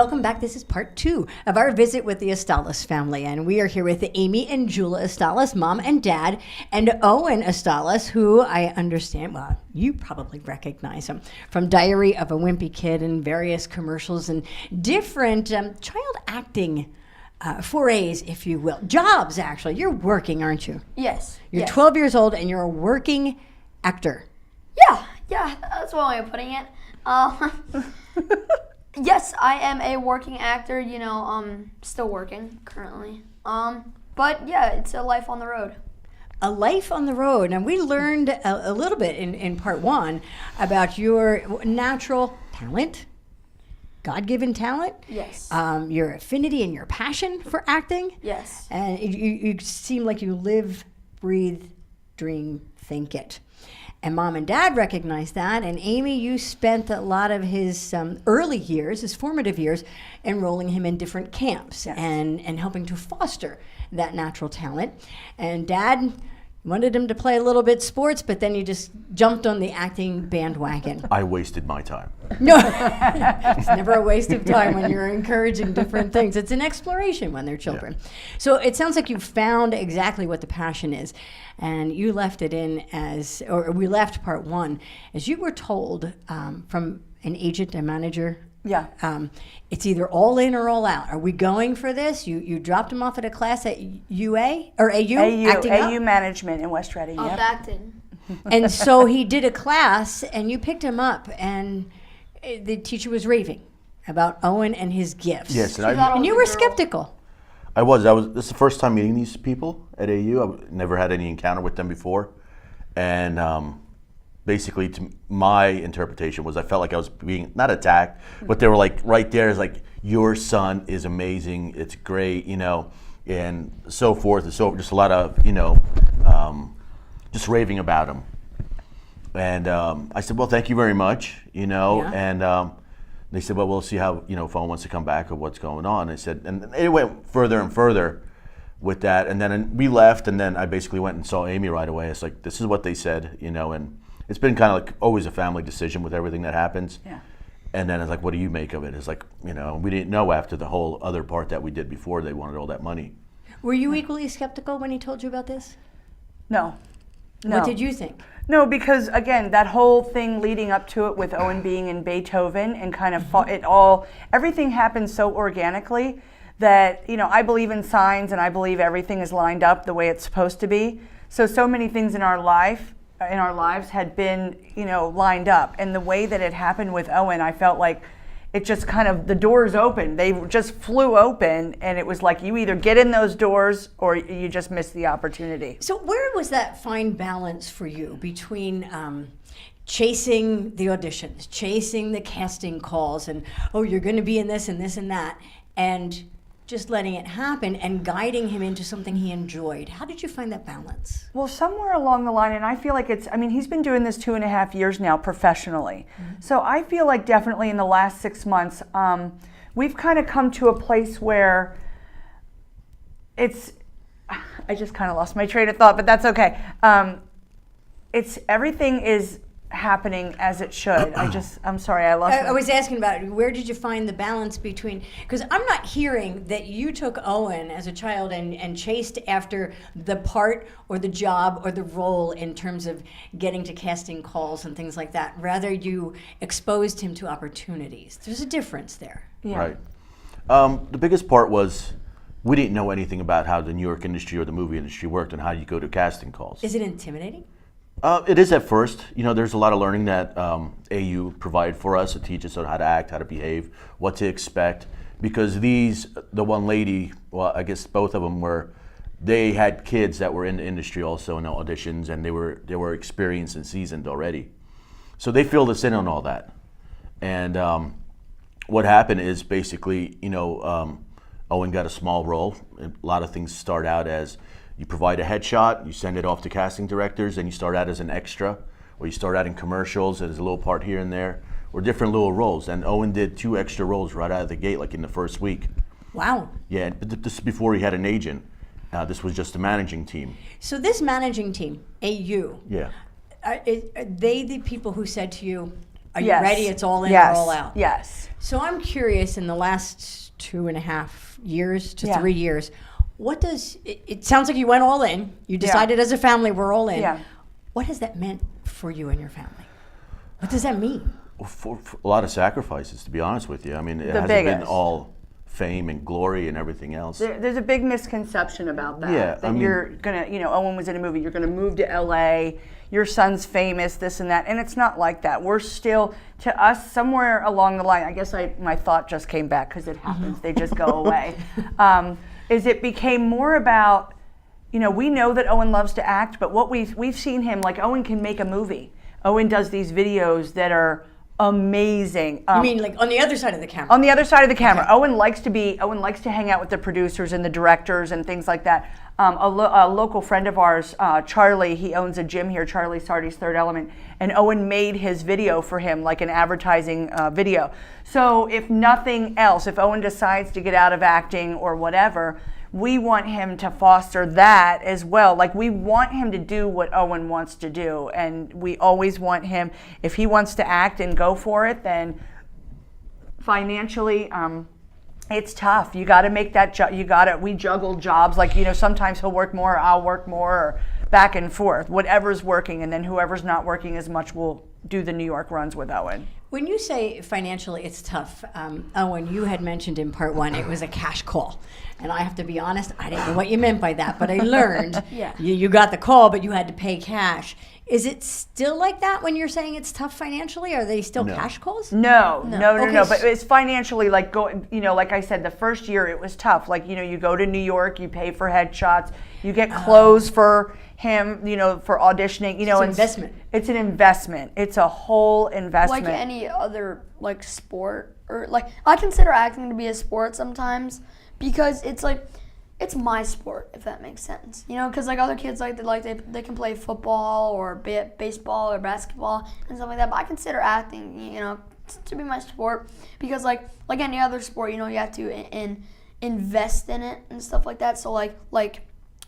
welcome back. This is part 2 of our visit with the Asztalos family, and we are here with Amy and Gyula Asztalos, mom and dad, and Owen Asztalos, who I understand, well, you probably recognize him from Diary of a Wimpy Kid and various commercials and different child acting forays, if you will. Jobs, actually. You're working, aren't you? Yes. You're 12 years old, and you're a working actor. Yeah, that's one way of putting it. Yes, I am a working actor, still working currently. But yeah, it's a life on the road. A life on the road. And we learned a little bit in part 1 about your natural talent, God-given talent. Yes. Your affinity and your passion for acting. Yes. And you seem like you live, breathe, dream, think it. And mom and dad recognized that. And Amy, you spent a lot of his early years, his formative years, enrolling him in different camps and helping to foster that natural talent. And dad wanted him to play a little bit sports, but then you just jumped on the acting bandwagon. I wasted my time. No, it's never a waste of time when you're encouraging different things. It's an exploration when they're children. Yeah. So it sounds like you found exactly what the passion is, and you left it in as, or we left part 1, as you were told from an agent, a manager. Yeah. It's either all in or all out. Are we going for this? You dropped him off at a class at UA or AU? AU Management in West Reading. Of acting. And so he did a class, and you picked him up, and the teacher was raving about Owen and his gifts. Yes, and you were skeptical. I was. This is the first time meeting these people at AU. I've never had any encounter with them before, and basically, my interpretation was I felt like I was being not attacked, but they were like right there. Is like, your son is amazing. It's great, and so forth and so just a lot of just raving about him. And I said, well, thank you very much, and they said, well, we'll see how, if Owen wants to come back or what's going on. I said, and it went further and further with that. And then we left, and then I basically went and saw Amy right away. It's like, this is what they said, and it's been kind of like always a family decision with everything that happens. Yeah. And then it's like, what do you make of it? It's like, we didn't know after the whole other part that we did before they wanted all that money. Were you equally skeptical when he told you about this? No. What did you think? No, because again, that whole thing leading up to it with Owen being in Beethoven and kind of everything happened so organically that, I believe in signs and I believe everything is lined up the way it's supposed to be. So many things in our lives had been, lined up. And the way that it happened with Owen, I felt like it just kind of, the doors opened. They just flew open, and it was like you either get in those doors or you just miss the opportunity. So where was that fine balance for you between chasing the auditions, chasing the casting calls, and, you're going to be in this and this and that, and just letting it happen and guiding him into something he enjoyed? How did you find that balance? Well, somewhere along the line, and I feel like he's been doing this 2.5 years now professionally. Mm-hmm. So I feel like definitely in the last 6 months, we've kind of come to a place where I just kind of lost my train of thought, but that's okay. Everything is happening as it should. I'm sorry, I lost I was asking about where did you find the balance between, because I'm not hearing that you took Owen as a child and chased after the part or the job or the role in terms of getting to casting calls and things like that. Rather, you exposed him to opportunities. There's a difference there. Yeah. Right. The biggest part was we didn't know anything about how the New York industry or the movie industry worked and how you go to casting calls. Is it intimidating? It is at first. There's a lot of learning that AU provided for us to teach us how to act, how to behave, what to expect. Because the one lady, well, I guess both of them they had kids that were in the industry also in the auditions, and they were experienced and seasoned already. So they filled us in on all that. And what happened is basically, Owen got a small role. A lot of things start out as you provide a headshot, you send it off to casting directors, and you start out as an extra, or you start out in commercials as a little part here and there, or different little roles. And Owen did 2 extra roles right out of the gate, like in the first week. Wow. Yeah, but this is before he had an agent. This was just a managing team. So this managing team, AU, Yeah. are they the people who said to you, Are you Yes. ready? It's all in Yes. or all out. Yes. So I'm curious, in the last 2.5 years to Yeah. 3 years, what does it sounds like you went all in. You decided as a family we're all in. Yeah. What has that meant for you and your family? What does that mean? For a lot of sacrifices, to be honest with you. I mean, it The hasn't been biggest. all fame and glory and everything else. There's a big misconception about that. Yeah, that I mean- you're gonna, Owen was in a movie. You're gonna move to LA. Your son's famous, this and that, and it's not like that. We're still, to us, somewhere along the line. I guess my thought just came back because it happens. They just go away. Is it became more about, we know that Owen loves to act, but what we've seen him, like Owen can make a movie. Owen does these videos that are amazing. You mean like on the other side of the camera? On the other side of the camera. Okay. Owen likes to hang out with the producers and the directors and things like that. A local friend of ours, Charlie, he owns a gym here, Charlie Sardi's Third Element, and Owen made his video for him, like an advertising video. So if nothing else, if Owen decides to get out of acting or whatever, we want him to foster that as well. Like, we want him to do what Owen wants to do, and we always want him, if he wants to act and go for it, then financially, it's tough. You got to make that we juggle jobs. Like, sometimes he'll work more, I'll work more, or back and forth. Whatever's working, and then whoever's not working as much will do the New York runs with Owen. When you say financially it's tough, Owen, you had mentioned in part one it was a cash call. And I have to be honest, I didn't know what you meant by that, but I learned you got the call, but you had to pay cash. Is it still like that when you're saying it's tough financially? Are they still cash calls? No. Okay. But it's financially, like, like I said, the first year it was tough. Like, you go to New York, you pay for headshots, you get clothes for him, for auditioning. It's an investment. It's an investment. It's a whole investment. Like any other sport, or I consider acting to be a sport sometimes, because it's my sport, if that makes sense. Because other kids they can play football or baseball or basketball and stuff like that. But I consider acting, to be my sport, because like any other sport, you have to invest in it and stuff like that. So like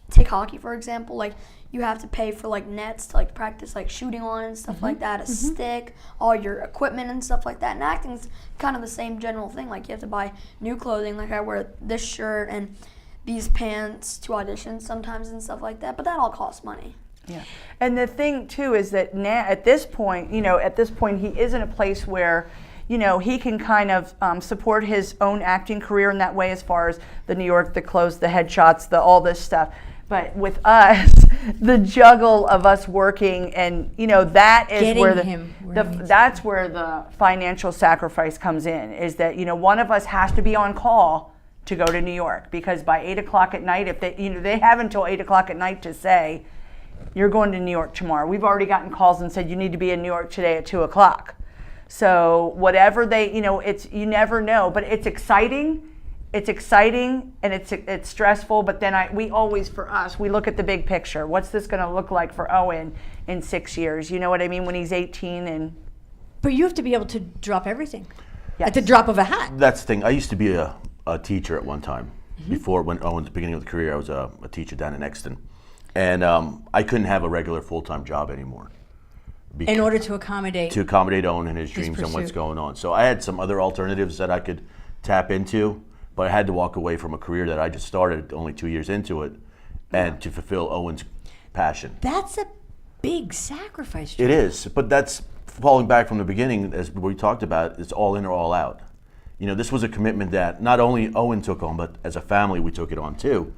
take hockey for example, you have to pay for nets to practice shooting on and stuff like that, a stick, all your equipment and stuff like that. And acting's kind of the same general thing. You have to buy new clothing. Like, I wear this shirt and these pants to auditions sometimes and stuff like that. But that all costs money. Yeah. And the thing too is that now at this point he is in a place where he can kind of support his own acting career in that way, as far as the New York, the clothes, the headshots, all this stuff. But with us, the juggle of us working, and that is that's where the financial sacrifice comes in. Is that one of us has to be on call to go to New York, because by 8 o'clock at night, if they have until 8 o'clock at night to say, you're going to New York tomorrow. We've already gotten calls and said you need to be in New York today at 2 o'clock. So whatever it's, you never know, but it's exciting. It's exciting and it's stressful, but then we look at the big picture. What's this going to look like for Owen in 6 years? You know what I mean? When he's 18 But you have to be able to drop everything Yes. at the drop of a hat. That's the thing. I used to be a teacher at one time. Before, when Owen's beginning of the career, I was a teacher down in Exton. And I couldn't have a regular full-time job anymore. In order to accommodate Owen and his dreams and what's pursuit. going on. So I had some other alternatives that I could tap into, but I had to walk away from a career that I just started only 2 years into it, and to fulfill Owen's passion. That's a big sacrifice. It is, but that's falling back from the beginning, as we talked about. It's all in or all out. This was a commitment that not only Owen took on, but as a family we took it on too,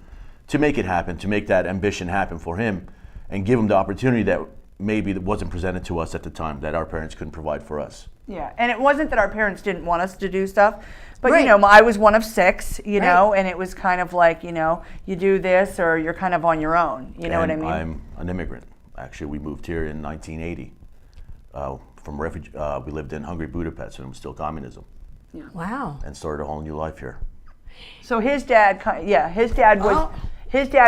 to make it happen, to make that ambition happen for him, and give him the opportunity that maybe wasn't presented to us at the time, that our parents couldn't provide for us. Yeah, and it wasn't that our parents didn't want us to do stuff, but Right. I was one of 6, Right. and it was kind of like, you do this or you're kind of on your own. You know what I mean? I'm an immigrant. Actually, we moved here in 1980 from refugee. We lived in Hungary Budapest, and it was still communism, Wow. and started a whole new life here. So his dad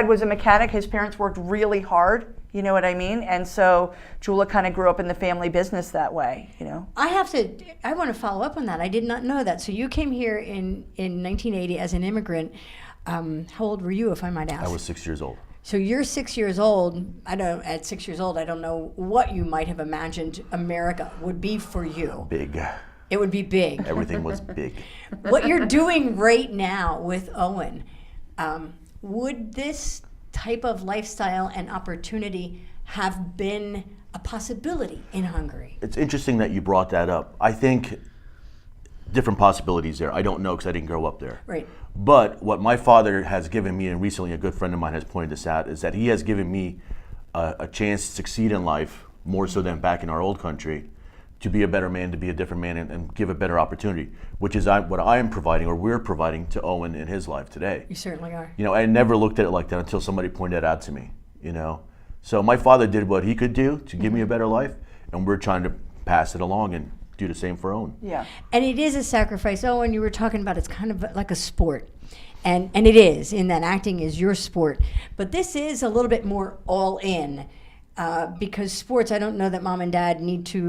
was a mechanic. His parents worked really hard. You know what I mean? And so Gyula kind of grew up in the family business that way. I want to follow up on that. I did not know that. So you came here in 1980 as an immigrant. How old were you, if I might ask? I was 6 years old. So you're 6 years old. At 6 years old, I don't know what you might have imagined America would be for you. Big. It would be big. Everything was big. What you're doing right now with Owen, would this type of lifestyle and opportunity have been a possibility in Hungary? It's interesting that you brought that up. I think different possibilities there. I don't know because I didn't grow up there. Right. But what my father has given me, and recently a good friend of mine has pointed this out, is that he has given me a chance to succeed in life more so than back in our old country, to be a better man, to be a different man, and give a better opportunity, which is what I am providing, or we're providing to Owen in his life today. You certainly are. You know, I never looked at it like that until somebody pointed it out to me, you know. So my father did what he could do to give me a better life, and we're trying to pass it along and do the same for Owen. Yeah. And it is a sacrifice. Owen, you were talking about it's kind of like a sport. And it is, in that acting is your sport. But this is a little bit more all in. Because sports, I don't know that mom and dad need to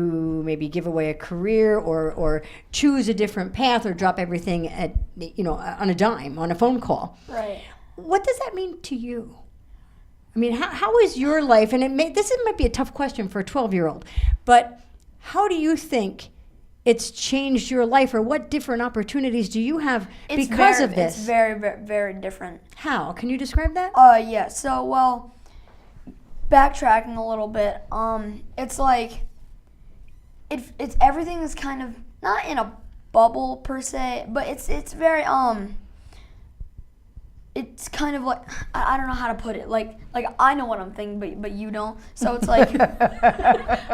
maybe give away a career or choose a different path or drop everything on a dime, on a phone call. Right. What does that mean to you? I mean, how is your life, and this might be a tough question for a 12-year-old, but how do you think it's changed your life, or what different opportunities do you have because of this? It's very, very, very different. How? Can you describe that? Yeah. So, well, backtracking a little bit, it's like it's everything is kind of not in a bubble per se, but it's very it's kind of like I don't know how to put it. Like I know what I'm thinking, but you don't. So it's like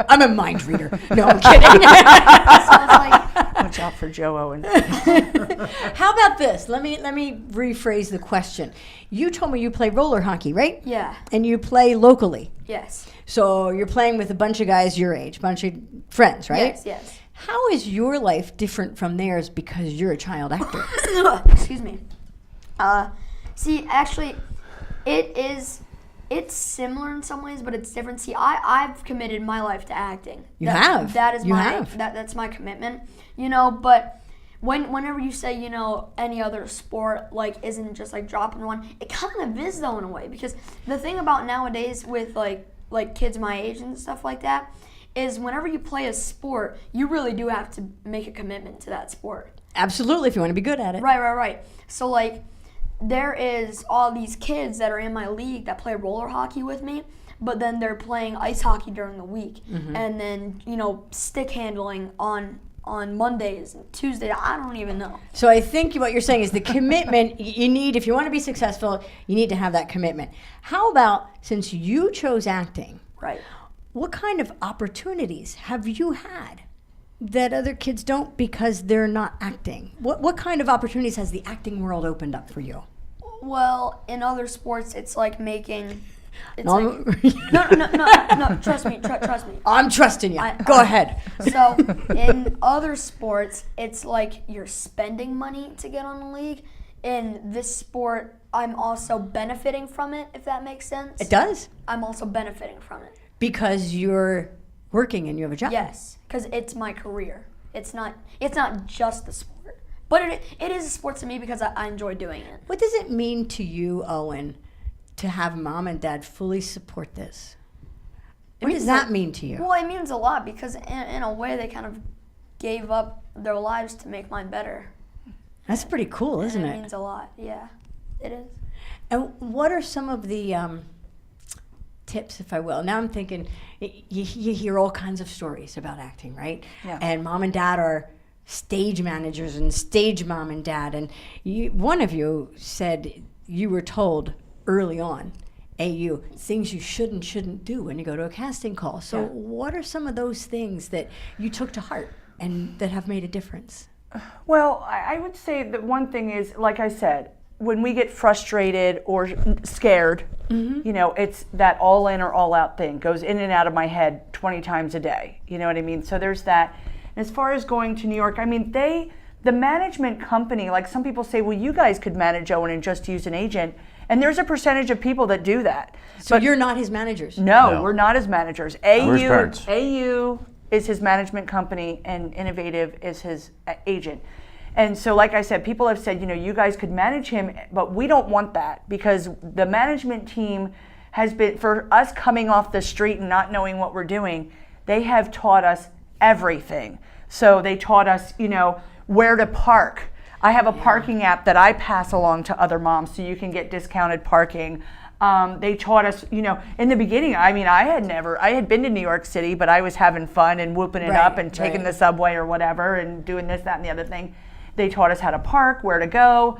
I'm a mind reader. No, I'm kidding. so it's like, Watch out for Joe Owen. How about this? Let me rephrase the question. You told me you play roller hockey, right? yeah, And you play locally. yes, So you're playing with a bunch of guys your age, bunch of friends, right? yes. How is your life different from theirs because you're a child actor? Excuse me. See, actually, it's similar in some ways, but it's different. See, I've committed my life to acting. Have. That is You my have. that's my commitment. You know, but whenever you say, you know, any other sport like isn't just like dropping one, it kind of is though in a way, because the thing about nowadays with like kids my age and stuff like that is whenever you play a sport, you really do have to make a commitment to that sport. Absolutely, if you want to be good at it. Right. So like, there is all these kids that are in my league that play roller hockey with me, but then they're playing ice hockey during the week, and then, you know, stick handling on Mondays and Tuesdays. I don't even know. So I think what you're saying is the commitment you need, if you want to be successful, you need to have that commitment. How about, since you chose acting, Right. what kind of opportunities have you had that other kids don't because they're not acting? What kind of opportunities has the acting world opened up for you? Well, in other sports, it's like making. It's No, like, no. Trust me. Trust me. I'm trusting you. I- Go ahead. So in other sports, it's like you're spending money to get on the league. In this sport, I'm also benefiting from it, if that makes sense. It does, I'm also benefiting from it. because you're working and you have a job. Yes, because it's my career. It's not just the sport. But it is a sport to me because I enjoy doing it. What does it mean to you, Owen, to have mom and dad fully support this? What does that mean to you? Well, it means a lot because in a way they kind of gave up their lives to make mine better. That's pretty cool, isn't It it? means a lot. Yeah, it is. And what are some of the tips, if I will? Now I'm thinking, you hear all kinds of stories about acting, right? Yeah. And mom and dad are stage managers and stage mom and dad. And one of you said you were told early on, AU, things you shouldn't do when you go to a casting call. So what are some of those things that you took to heart and that have made a difference? Well, I would say that one thing is, like I said, when we get frustrated or scared, you know, it's that all in or all out thing goes in and out of my head 20 times a day. You know what I mean? So there's that. And as far as going to New York, I mean, the management company, like some people say, well, you guys could manage Owen and just use an agent. And there's a percentage of people that do that. So you're not his managers? No, we're not his managers. We're his parents. AU is his management company and Innovative is his agent. And so, like I said, people have said, you know, you guys could manage him, but we don't want that because the management team has been, for us coming off the street and not knowing what we're doing, they have taught us everything. So they taught us, where to park. I have a parking app that I pass along to other moms so you can get discounted parking. They taught us, in the beginning, I had been to New York City, but I was having fun and whooping it up and taking the subway or whatever and doing this, that, and the other thing. They taught us how to park, where to go.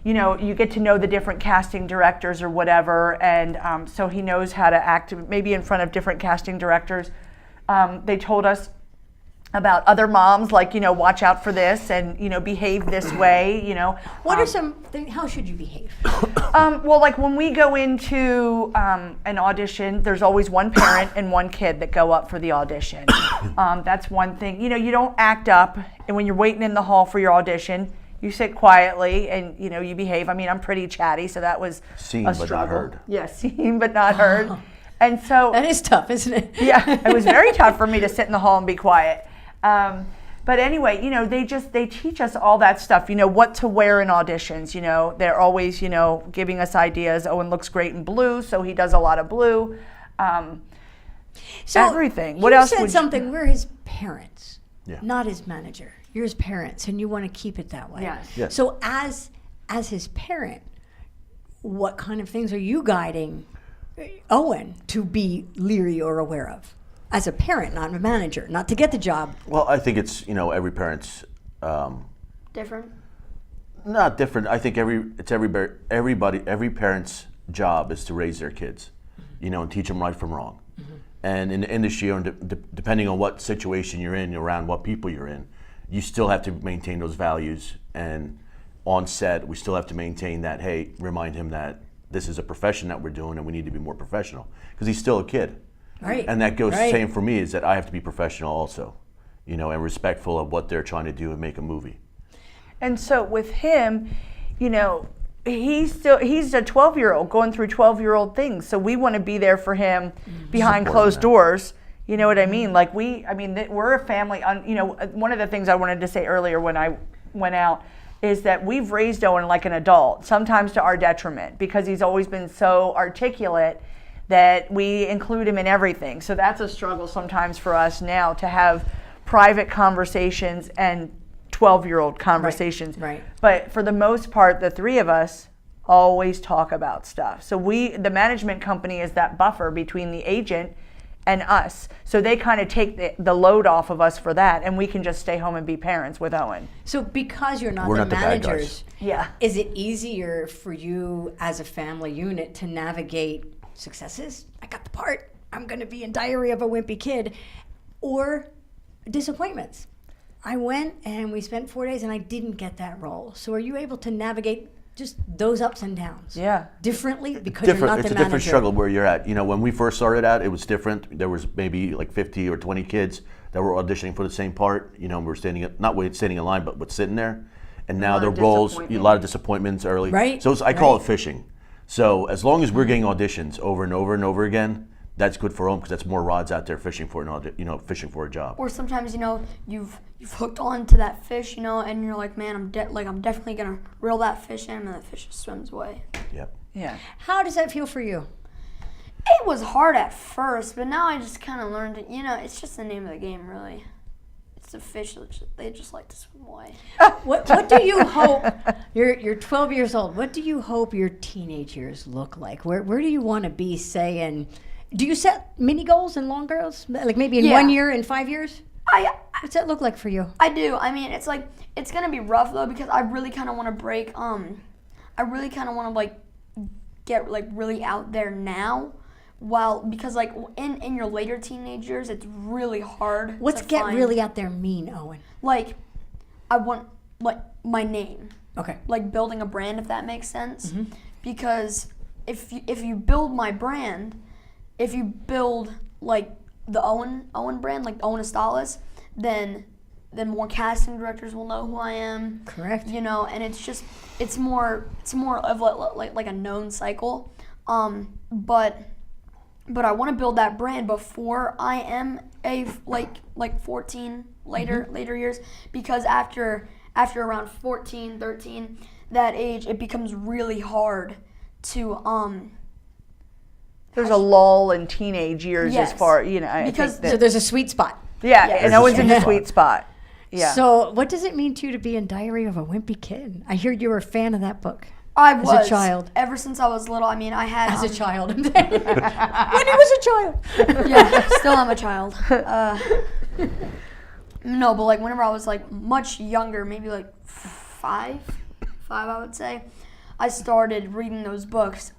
You get to know the different casting directors or whatever, and so he knows how to act maybe in front of different casting directors. They told us about other moms, like, watch out for this and, behave this way, What are some things, how should you behave? Well, like when we go into an audition, there's always one parent and one kid that go up for the audition. That's one thing. You don't act up, and when you're waiting in the hall for your audition, you sit quietly and, you behave. I mean, I'm pretty chatty, so that was Seen a but not struggle. heard. Yeah, seen but not heard. And so That is tough, isn't it? yeah, it was very tough for me to sit in the hall and be quiet. But anyway, they teach us all that stuff, what to wear in auditions. They're always, giving us ideas. Owen looks great in blue, so he does a lot of blue. So everything. What you else said would something, we're his parents, Yeah. not his manager. You're his parents, and you want to keep it that way. Yes. Yes. So as his parent, what kind of things are you guiding Owen to be leery or aware of? As a parent, not a manager, not to get the job. Well, I think it's every parent's Different. not different. I think every parent's job is to raise their kids, and teach them right from wrong. And in the industry, depending on what situation you're in, around what people you're in, you still have to maintain those values. And on set, we still have to maintain that. Hey, remind him that this is a profession that we're doing, and we need to be more professional because he's still a kid. Right. And that goes right. same for me, is that I have to be professional also, and respectful of what they're trying to do and make a movie. And so with him, he's a 12-year-old going through 12-year-old things. So we want to be there for him behind Support closed that. doors. You know what I mean? Like we're a family. One of the things I wanted to say earlier when I went out is that we've raised Owen like an adult, sometimes to our detriment, because he's always been so articulate that we include him in everything. So that's a struggle sometimes for us now to have private conversations and 12-year-old conversations. Right. But for the most part, the three of us always talk about stuff. So the management company is that buffer between the agent and us. So they kind of take the load off of us for that, and we can just stay home and be parents with Owen. So because you're not We're the not the bad guys. managers, Yeah. is it easier for you as a family unit to navigate successes? I got the part. I'm going to be in Diary of a Wimpy Kid. Or disappointments. I went and we spent 4 days and I didn't get that role. So are you able to navigate just those ups and downs? Yeah. Differently because you're not It's the a different manager. struggle where you're at. When we first started out, it was different. There was maybe like 50 or 20 kids that were auditioning for the same part. We were standing in line, but sitting there. And now the roles, a lot of disappointments early. Right. So I call it fishing. So as long as we're getting auditions over and over and over again, that's good for him because that's more rods out there fishing for fishing for a job. Or sometimes you've hooked on to that fish, and you're like, man, I'm definitely gonna reel that fish in, and the fish just swims away. Yep. Yeah. How does that feel for you? It was hard at first, but now I just kind of learned it. It's just the name of the game, really. It's the fish. They just like to swim away. What do you hope? You're 12 years old. What do you hope your teenage years look like? Where do you want to be, say, and do you set mini goals and long goals? Like maybe in Yeah. 1 year, in 5 years? What's that look like for you? I do. I mean, it's gonna be rough though because I really kind of want to break. I really kind of want to get really out there now. Because in your later teenage years, it's really hard. What's to get find, really out there mean, Owen? I want my name. Okay. Building a brand, if that makes sense. Mm-hmm. Because if you build my brand, if you build the Owen brand, like Owen Asztalos, then more casting directors will know who I am. Correct. And it's more of like a known cycle. But I want to build that brand before I am a 14 later years, because after around 14, 13, that age, it becomes really hard to there's a lull in teenage years as Yes. far, you know, I Because think that, So there's a sweet spot. yeah, Yes. and There's a Owen's in sweet the spot. sweet spot. Yeah. So what does it mean to you to be in Diary of a Wimpy Kid? I hear you were a fan of that book. I As was a child. Ever since I was little. I mean, I had As a child. When he was a child. yeah, still am a child. No, but like whenever I was like much younger, maybe like five, I would say, I started reading those books.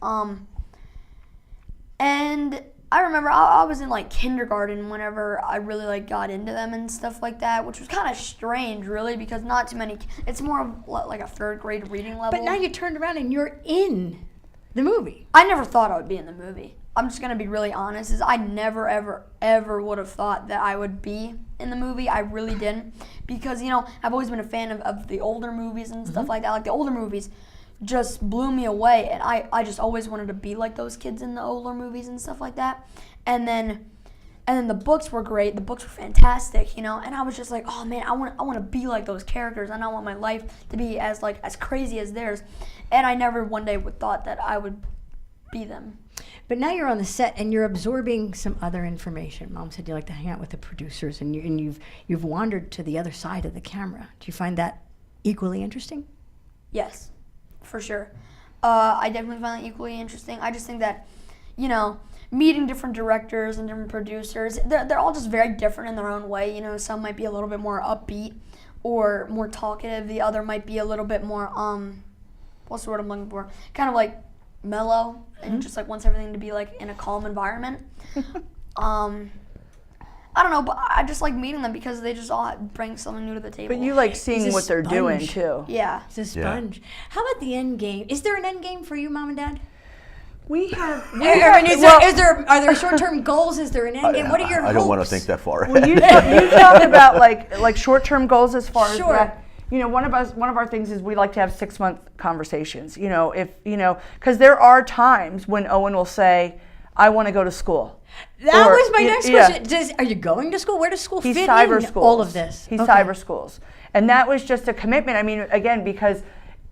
And I remember I was in like kindergarten whenever I really like got into them and stuff like that, which was kind of strange, really, because not too many. It's more of like a third grade reading level. But now you turned around and you're in the movie. I never thought I would be in the movie. I'm just gonna be really honest. Is I never ever would have thought that I would be in the movie. I really didn't, because you know I've always been a fan of the older movies and stuff like that. Like the older movies just blew me away, and I just always wanted to be like those kids in the older movies and stuff like that. And then the books were great. The books were fantastic, you know. And I was just like, oh man, I want to be like those characters, and I want my life to be as crazy as theirs. And I never one day would thought that I would be them. But now you're on the set and you're absorbing some other information. Mom said you like to hang out with the producers, and you've wandered to the other side of the camera. Do you find that equally interesting? Yes, for sure. I definitely find that equally interesting. I just think that, you know, meeting different directors and different producers, they're all just very different in their own way. You know, some might be a little bit more upbeat or more talkative. The other might be a little bit more, what's the word I'm looking for? Kind of like mellow and just like wants everything to be like in a calm environment. I don't know, but I just like meeting them because they just all bring something new to the table. But you like He's seeing a what they're doing sponge. too. Yeah. It's a sponge. How about the end game? Is there an end game for you, Mom and Dad? We have. Are there short-term goals? Is there an end game? What are your hopes? I don't want to think that far. Well, you talk about like short-term goals as far Sure. as that. You know, one of our things is we like to have 6-month conversations. You know, because there are times when Owen will say, "I want to go to school." That Or, was my next yeah. question. Are you going to school? Where does school He's fit cyber in schools. all of this? He's Okay. cyber schools, and that was just a commitment. I mean, again, because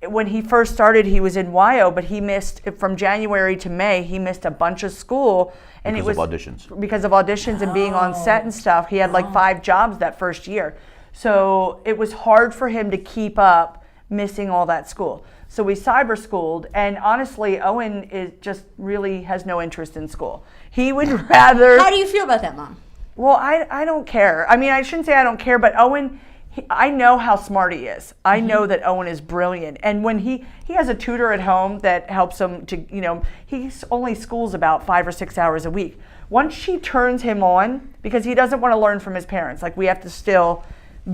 when he first started, he was in YO, but he missed from January to May. He missed a bunch of school, and Because it was of auditions. Because of auditions and being on set and stuff. He had like 5 jobs that first year, so it was hard for him to keep up missing all that school. So we cyber schooled, and honestly, Owen is just really has no interest in school. He would rather. How do you feel about that, Mom? Well, I don't care. I mean, I shouldn't say I don't care, but Owen, I know how smart he is. I know that Owen is brilliant. And when he has a tutor at home that helps him to, you know, he only schools about 5 or 6 hours a week. Once she turns him on, because he doesn't want to learn from his parents, like we have to still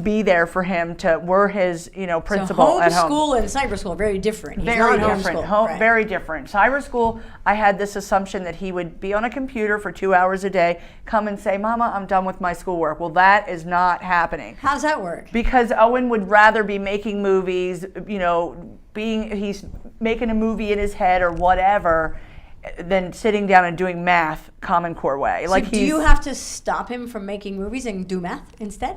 be there for him we're his, you know, principal at home. Homeschool and cyber school are very different. He's Very not different. homeschooled, right. Very different. Cyber school, I had this assumption that he would be on a computer for 2 hours a day, come and say, "Mama, I'm done with my schoolwork." Well, that is not happening. How's that work? Because Owen would rather be making movies, you know, he's making a movie in his head or whatever, than sitting down and doing math Common Core way. So do you have to stop him from making movies and do math instead?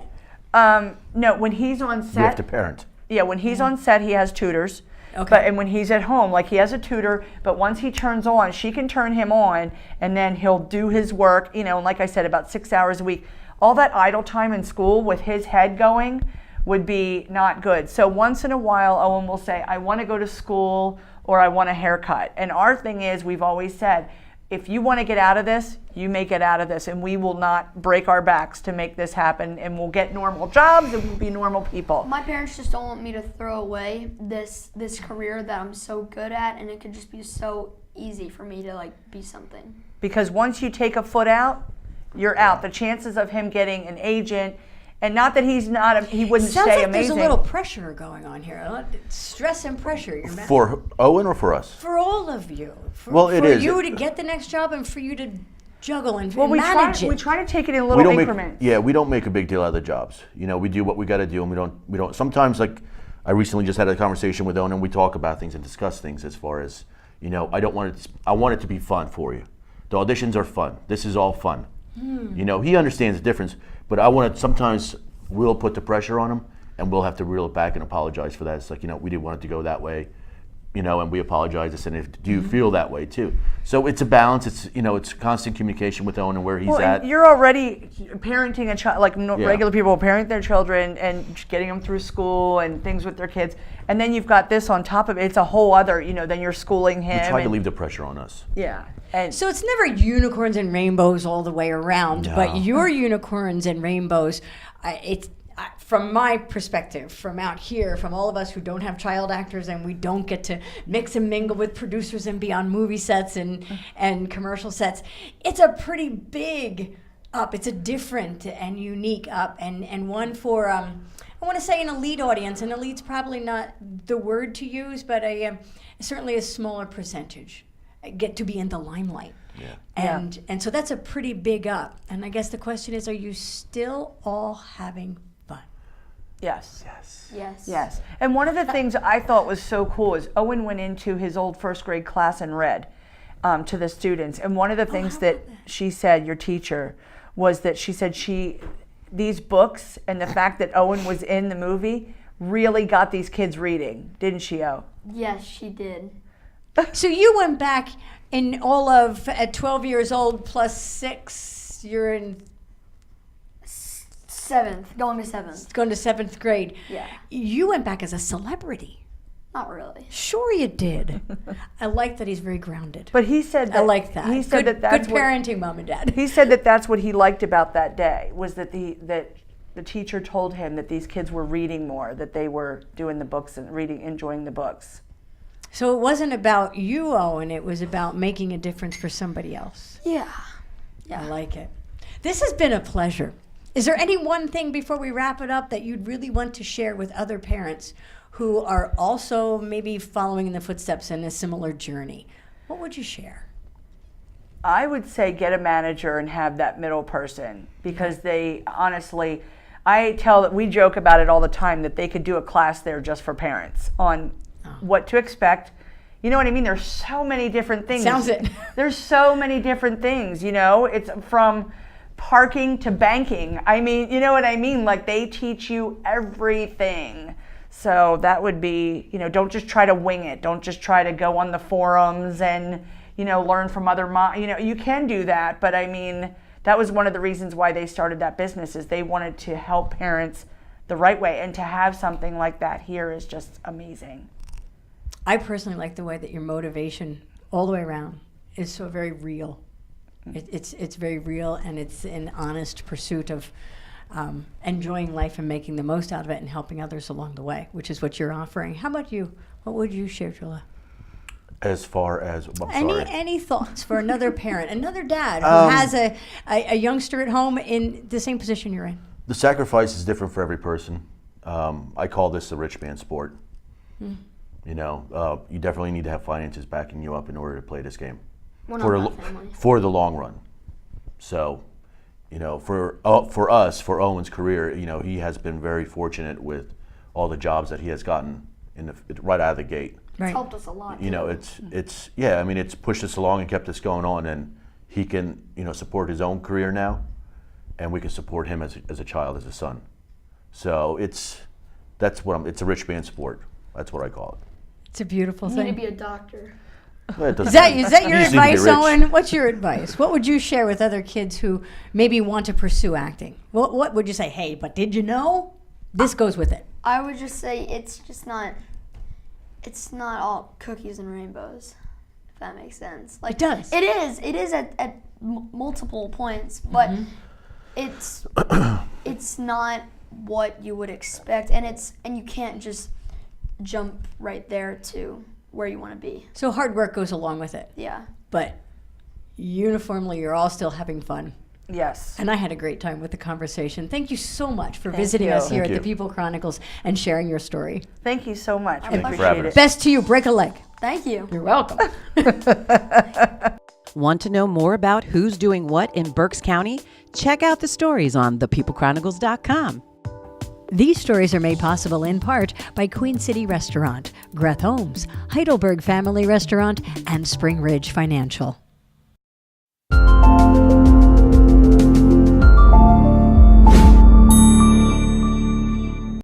No, when he's on set. You have to parent. Yeah, when he's on set, he has tutors. Okay. And when he's at home, like he has a tutor, but once he turns on, she can turn him on, and then he'll do his work, you know, and like I said, about 6 hours a week. All that idle time in school with his head going would be not good. So once in a while, Owen will say, "I want to go to school," or "I want a haircut." And our thing is, we've always said, if you want to get out of this, you may get out of this, and we will not break our backs to make this happen, and we'll get normal jobs and we'll be normal people. My parents just don't want me to throw away this career that I'm so good at, and it could just be so easy for me to like be something. Because once you take a foot out, you're out. The chances of him getting an agent, and not that he wouldn't Sounds stay like amazing. there's a little pressure going on here. A lot of stress and pressure. For Owen or for us? For all of you. Well, it for is. you to get the next job and for you to juggle and Well, manage it. we try to take it in little increments. We don't make a big deal out of the jobs. You know, we do what we got to do, and we don't. Sometimes, like I recently just had a conversation with Owen, and we talk about things and discuss things as far as, you know, I want it to be fun for you. The auditions are fun. This is all fun. You know, he understands the difference, but I want to. Sometimes we'll put the pressure on him, and we'll have to reel it back and apologize for that. It's like, you know, we didn't want it to go that way. and we apologize. And do you feel that way too? So it's a balance. It's it's constant communication with Owen and where he's at. And you're already parenting a child like Yeah. regular people parent their children and getting them through school and things with their kids, and then you've got this on top of it. It's a whole other, then you're schooling him. We try to and- leave the pressure on us. Yeah. And So it's never unicorns and rainbows all the way around, No. but your unicorns and rainbows, from my perspective, from out here, from all of us who don't have child actors and we don't get to mix and mingle with producers and be on movie sets and commercial sets, it's a pretty big up. It's a different and unique up, and one for, I want to say an elite audience, and elite's probably not the word to use, but certainly a smaller percentage get to be in the limelight. Yeah. And so that's a pretty big up. And I guess the question is, are you still all having fun? yes. Yes. Yes. And one of the things I thought was so cool is Owen went into his old first grade class and read to the students. And one of the things that she said, your teacher, was that she said these books and the fact that Owen was in the movie really got these kids reading, didn't she, O? Yes, she did. So you went back in all of, at 12 years old plus 6, you're in 7th, going to 7th. going to 7th grade. Yeah. You went back as a celebrity. Not really. Sure you did. I like that he's very grounded. But he said that, I like that. He said good, that's good parenting, Mom and Dad. He said that that's what he liked about that day, was that the teacher told him that these kids were reading more, that they were doing the books and reading, enjoying the books. So it wasn't about you, Owen. It was about making a difference for somebody else. Yeah. I like it. This has been a pleasure. Is there any one thing before we wrap it up that you'd really want to share with other parents who are also maybe following in the footsteps in a similar journey? What would you share? I would say get a manager and have that middle person, because they honestly, we joke about it all the time, that they could do a class there just for parents on what to expect. You know what I mean? There's so many different things. Sounds it. There's so many different things, it's from parking to banking. I mean, you know what I mean? Like, they teach you everything. So that would be, don't just try to wing it. Don't just try to go on the forums and, learn from other you can do that, but I mean, that was one of the reasons why they started that business, is they wanted to help parents the right way, and to have something like that here is just amazing. I personally like the way that your motivation all the way around is so very real. It's very real, and it's an honest pursuit of enjoying life and making the most out of it and helping others along the way, which is what you're offering. How about you? What would you share, Gyula? As far as, I'm sorry. Any thoughts for another parent, another dad who has a youngster at home in the same position you're in? The sacrifice is different for every person. I call this the rich man sport. You definitely need to have finances backing you up in order to play this game. We're not that family. For the long run. So, for us, for Owen's career, he has been very fortunate with all the jobs that he has gotten right out of the gate. Right. It's helped us a lot. It's pushed us along and kept us going on, and he can, support his own career now, and we can support him as a child, as a son. So it's a rich man sport. That's what I call it. It's a beautiful You need thing. to be a doctor. Is that your You just need to get advice, rich. Owen? What's your advice? What would you share with other kids who maybe want to pursue acting? What would you say? Hey, but did you know? This goes with it. I would just say it's not all cookies and rainbows, if that makes sense. Like, It does. It is at multiple points, but it's not what you would expect, and you can't just jump right there to where you want to be. So hard work goes along with it. Yeah. But uniformly, you're all still having fun. Yes. And I had a great time with the conversation. Thank you so much for Thank visiting you. us here Thank at the you. People Chronicles and sharing your story. Thank you so much. Thank you for Appreciate having it. us. Best to you. Break a leg. Thank you. You're welcome. Want to know more about who's doing what in Berks County? Check out the stories on thepeoplecronicles.com. These stories are made possible in part by Queen City Restaurant, Greth Homes, Heidelberg Family Restaurant, and Spring Ridge Financial.